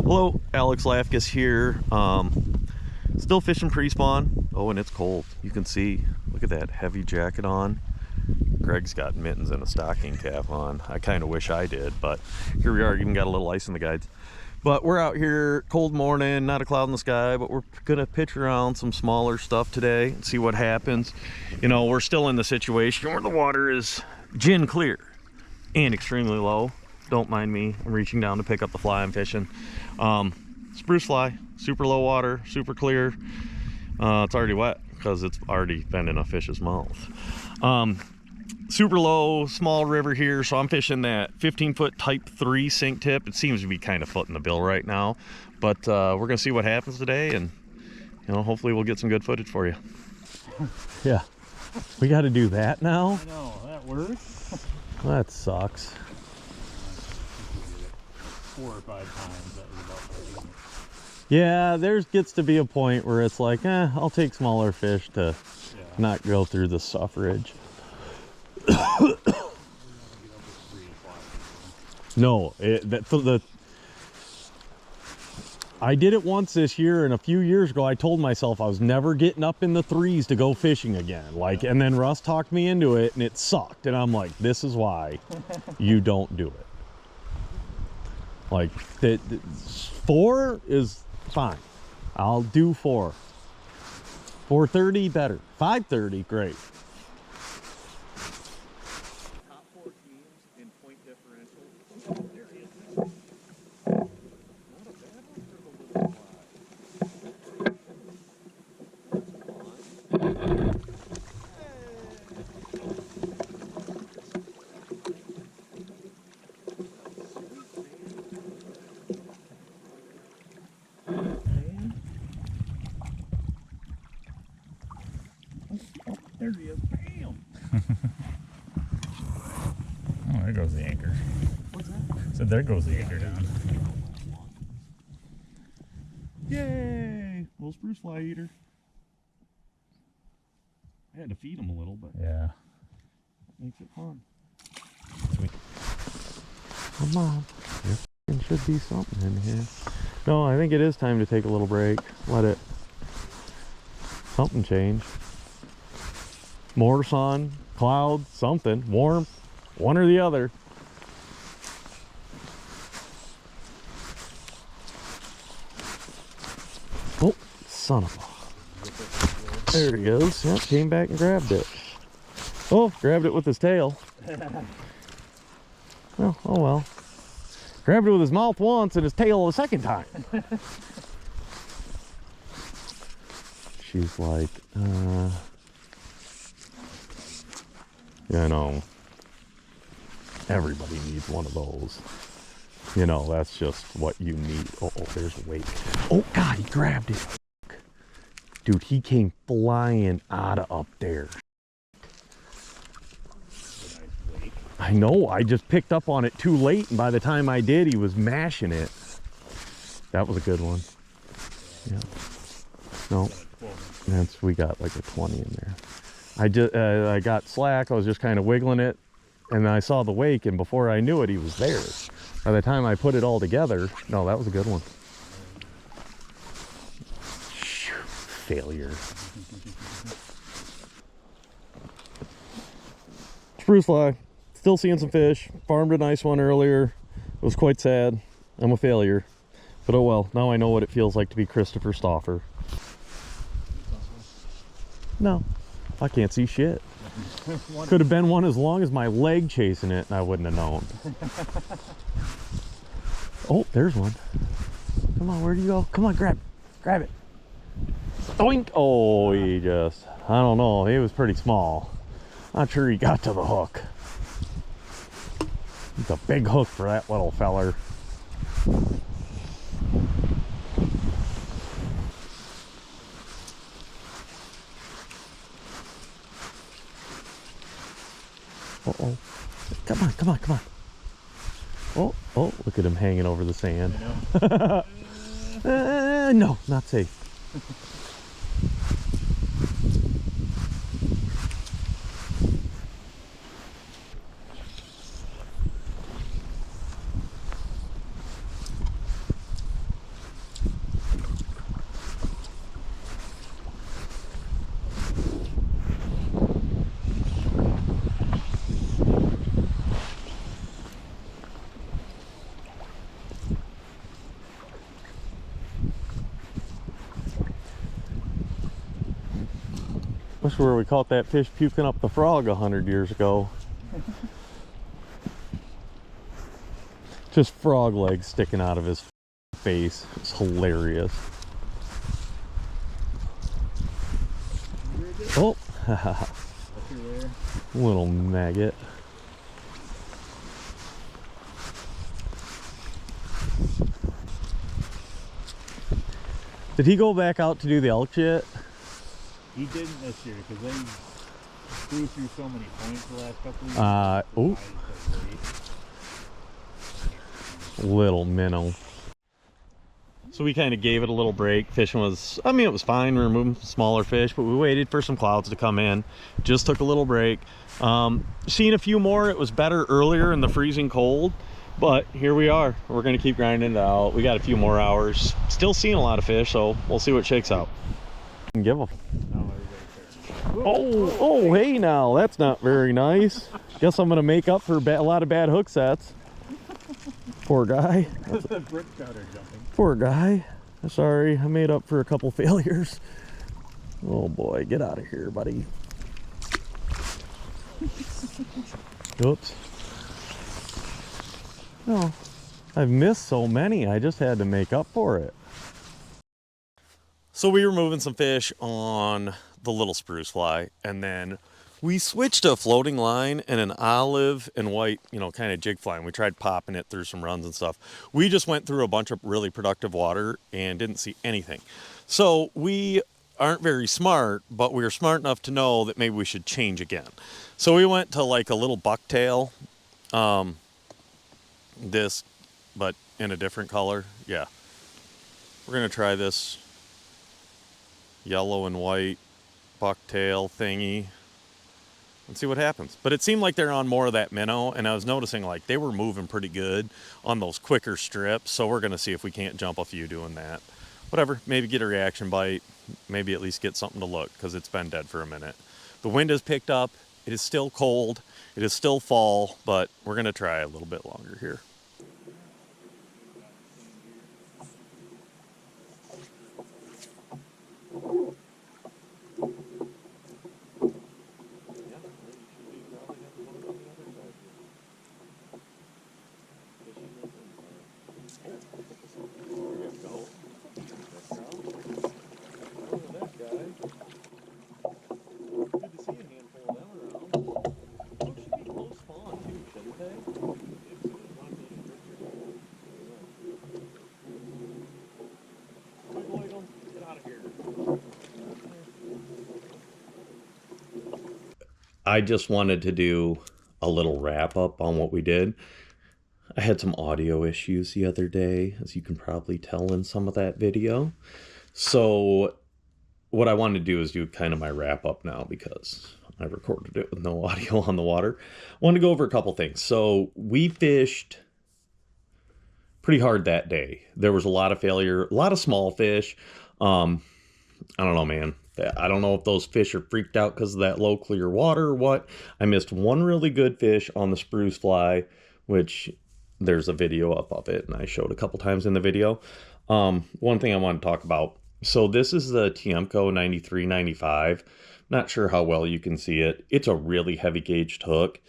Hello, Alex Lafkus here. Still fishing pre-spawn. Oh, and it's cold. You can see, look at that heavy jacket on. Greg's got mittens and a stocking cap on. I kind of wish I did, but here we are. Even got a little ice in the guides. But we're out here, cold morning, not a cloud in the sky, but we're gonna pitch around some smaller stuff today and see what happens. You know, we're still in the situation where the water is gin clear and extremely low. Don't mind me, I'm reaching down to pick up the fly I'm fishing. Spruce fly, super low water, super clear. It's already wet because it's already been in a fish's mouth. Super low, small river here, so I'm fishing that 15-foot type 3 sink tip. It seems to be kind of footing the bill right now, but we're gonna see what happens today, and you know, hopefully we'll get some good footage for you. Yeah, we got to do that now. I know, that works. Well, that sucks. 4 or 5 times. That was about right. Yeah, there gets to be a point where it's like, I'll take smaller fish to not go through the suffrage. No, I did it once this year, and a few years ago I told myself I was never getting up in the 3s to go fishing again. Like, and then Russ talked me into it, and it sucked. And I'm like, this is why you don't do it. Like, 4 is fine. I'll do 4. 4:30 better. 5:30 great. Top 4 teams in point differential. There he is. Not a bad one for the little There he is. Bam! Oh, there goes the anchor. What's that? So there goes the anchor down. Yay! Little spruce fly eater. I had to feed him a little, but Yeah. makes it fun. Sweet. Come on. There should be something in here. No, I think it is time to take a little break. Let it something change. More sun, clouds, something, warm, one or the other. Oh, son of a. There he goes. Yep, came back and grabbed it. Oh, grabbed it with his tail. Well, oh well. Grabbed it with his mouth once and his tail the second time. She's like, you know, everybody needs one of those. You know, that's just what you need. Oh, there's a wake. Oh, God, he grabbed it. Dude, he came flying out of up there. I know, I just picked up on it too late, and by the time I did, he was mashing it. That was a good one. Yeah. No, we got like a 20 in there. I got slack, I was just kind of wiggling it, and I saw the wake, and before I knew it, he was there. By the time I put it all together, no, that was a good one. Failure. Spruce fly. Still seeing some fish. Farmed a nice one earlier. It was quite sad. I'm a failure. But oh well, now I know what it feels like to be Christopher Stauffer. No, I can't see shit. Could have been one as long as my leg chasing it, and I wouldn't have known. Oh, there's one. Come on, where'd you go? Come on, grab it. Doink! Oh, he just, I don't know, he was pretty small. Not sure he got to the hook. It's a big hook for that little feller. Uh-oh. Come on. Oh, look at him hanging over the sand. No, not safe. This is where we caught that fish puking up the frog 100 years ago. Just frog legs sticking out of his face. It's hilarious. Oh, little maggot. Did he go back out to do the elk yet? He didn't this year because they flew through so many points the last couple of years. Little minnow. So we kind of gave it a little break. Fishing was, I mean, it was fine. We were moving smaller fish, but we waited for some clouds to come in. Just took a little break. Seen a few more. It was better earlier in the freezing cold, but here we are. We're going to keep grinding it out. We got a few more hours. Still seeing a lot of fish, so we'll see what shakes out. Give them. Oh, hey now. That's not very nice. Guess I'm going to make up for a lot of bad hook sets. Poor guy. Poor guy. Sorry, I made up for a couple failures. Oh boy, get out of here, buddy. Oops. Oh, I've missed so many. I just had to make up for it. So we were moving some fish on the little spruce fly, and then we switched to a floating line and an olive and white, you know, kind of jig fly, and we tried popping it through some runs and stuff. We just went through a bunch of really productive water and didn't see anything. So we aren't very smart, but we were smart enough to know that maybe we should change again. So we went to like a little bucktail, this, but in a different color. Yeah. We're going to try this yellow and white bucktail thingy and see what happens. But it seemed like they're on more of that minnow, and I was noticing like they were moving pretty good on those quicker strips, so we're going to see if we can't jump a few doing that. Whatever, maybe get a reaction bite, maybe at least get something to look, because it's been dead for a minute. The wind has picked up, it is still cold, it is still fall, but we're going to try a little bit longer here. I just wanted to do a little wrap up on what we did. I had some audio issues the other day, as you can probably tell in some of that video. So what I wanted to do is do kind of my wrap up now, because I recorded it with no audio on the water. I wanted to go over a couple things. So we fished pretty hard that day. There was a lot of failure, a lot of small fish. I don't know, man. I don't know if those fish are freaked out because of that low clear water or what. I missed one really good fish on the spruce fly, which there's a video up of it, and I showed a couple times in the video. One thing I want to talk about. So this is the Tiemco 9395. Not sure how well you can see it. It's a really heavy gauged hook.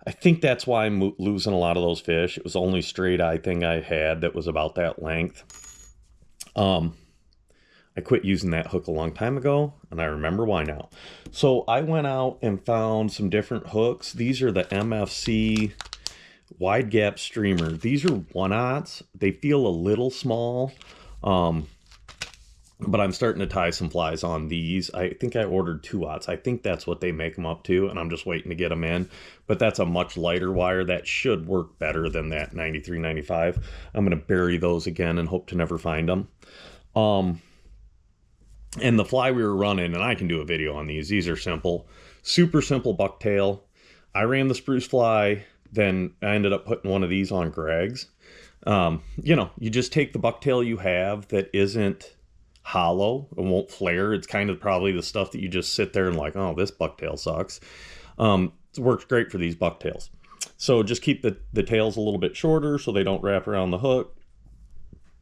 I think that's why I'm losing a lot of those fish. It was the only straight eye thing I had that was about that length. I quit using that hook a long time ago, and I remember why now. So I went out and found some different hooks. These are the MFC wide gap streamer. These are 1/0. They feel a little small, but I'm starting to tie some flies on these. I think I ordered 2/0. I think that's what they make them up to, and I'm just waiting to get them in. But that's a much lighter wire. That should work better than that 9395. I'm going to bury those again and hope to never find them. And the fly we were running, and I can do a video on these. These are simple, super simple bucktail. I ran the spruce fly, then I ended up putting one of these on Greg's. You know, you just take the bucktail you have that isn't hollow and won't flare. It's kind of probably the stuff that you just sit there and like, oh, this bucktail sucks. It works great for these bucktails. So just keep the tails a little bit shorter so they don't wrap around the hook.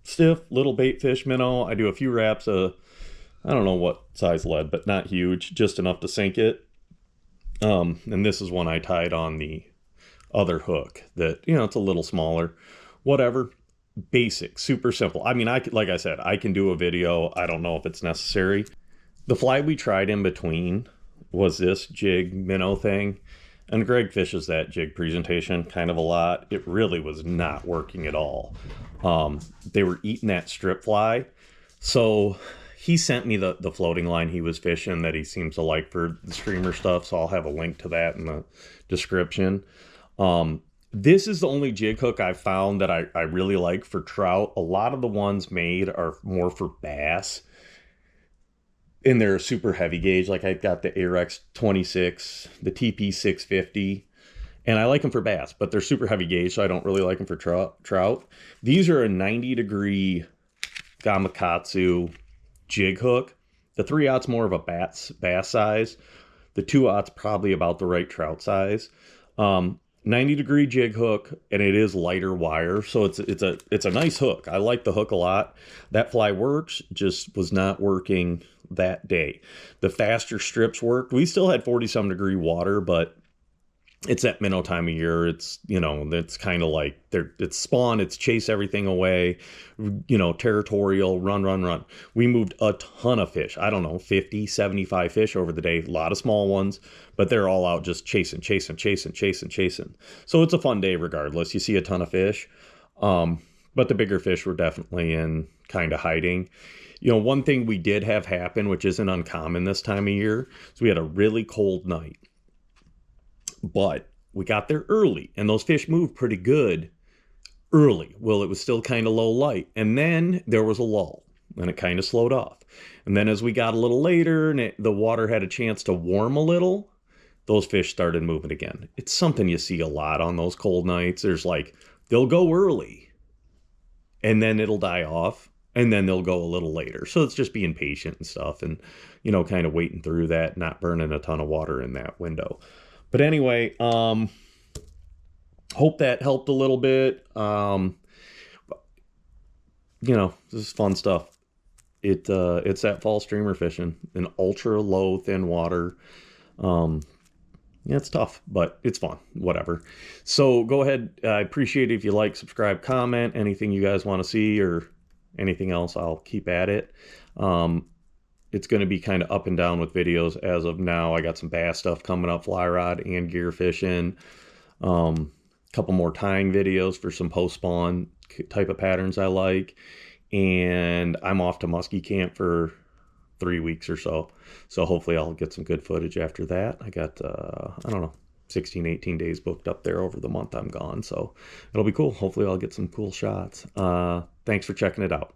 Stiff little baitfish minnow. I do a few wraps of I don't know what size lead, but not huge, just enough to sink it. And this is one I tied on the other hook that, you know, it's a little smaller, whatever. Basic, super simple. I mean, like I said, I can do a video. I don't know if it's necessary. The fly we tried in between was this jig minnow thing, and Greg fishes that jig presentation kind of a lot. It really was not working at all. They were eating that strip fly. So he sent me the floating line he was fishing that he seems to like for the streamer stuff. So I'll have a link to that in the description. This is the only jig hook I found that I really like for trout. A lot of the ones made are more for bass. And they're a super heavy gauge. Like I've got the Arex 26, the TP 650. And I like them for bass, but they're super heavy gauge, so I don't really like them for trout. These are a 90-degree Gamakatsu jig hook. The 3/0's more of a bass size. The 2/0's probably about the right trout size. 90-degree jig hook, and it is lighter wire, so it's a nice hook. I like the hook a lot. That fly works, just was not working that day. The faster strips worked. We still had 40-some degree water, but it's that minnow time of year. It's, you know, it's kind of like it's spawn, it's chase everything away, you know, territorial, run. We moved a ton of fish. I don't know, 50, 75 fish over the day, a lot of small ones, but they're all out just chasing. So it's a fun day regardless. You see a ton of fish, but the bigger fish were definitely in kind of hiding. You know, one thing we did have happen, which isn't uncommon this time of year, is we had a really cold night. But we got there early, and those fish moved pretty good early. Well, it was still kind of low light. And then there was a lull, and it kind of slowed off. And then as we got a little later, and the water had a chance to warm a little, those fish started moving again. It's something you see a lot on those cold nights. There's like, they'll go early, and then it'll die off. And then they'll go a little later. So it's just being patient and stuff and, you know, kind of waiting through that, not burning a ton of water in that window. But anyway, hope that helped a little bit. You know, this is fun stuff. It's that fall streamer fishing in ultra low, thin water. Yeah, it's tough, but it's fun, whatever. So go ahead. I appreciate it if you like, subscribe, comment, anything you guys want to see or anything else, I'll keep at it. It's going to be kind of up and down with videos as of now. I got some bass stuff coming up, fly rod and gear fishing. Couple more tying videos for some post-spawn type of patterns I like. And I'm off to muskie camp for 3 weeks or so. So hopefully I'll get some good footage after that. I got, I don't know, 16, 18 days booked up there over the month I'm gone. So it'll be cool. Hopefully I'll get some cool shots. Thanks for checking it out.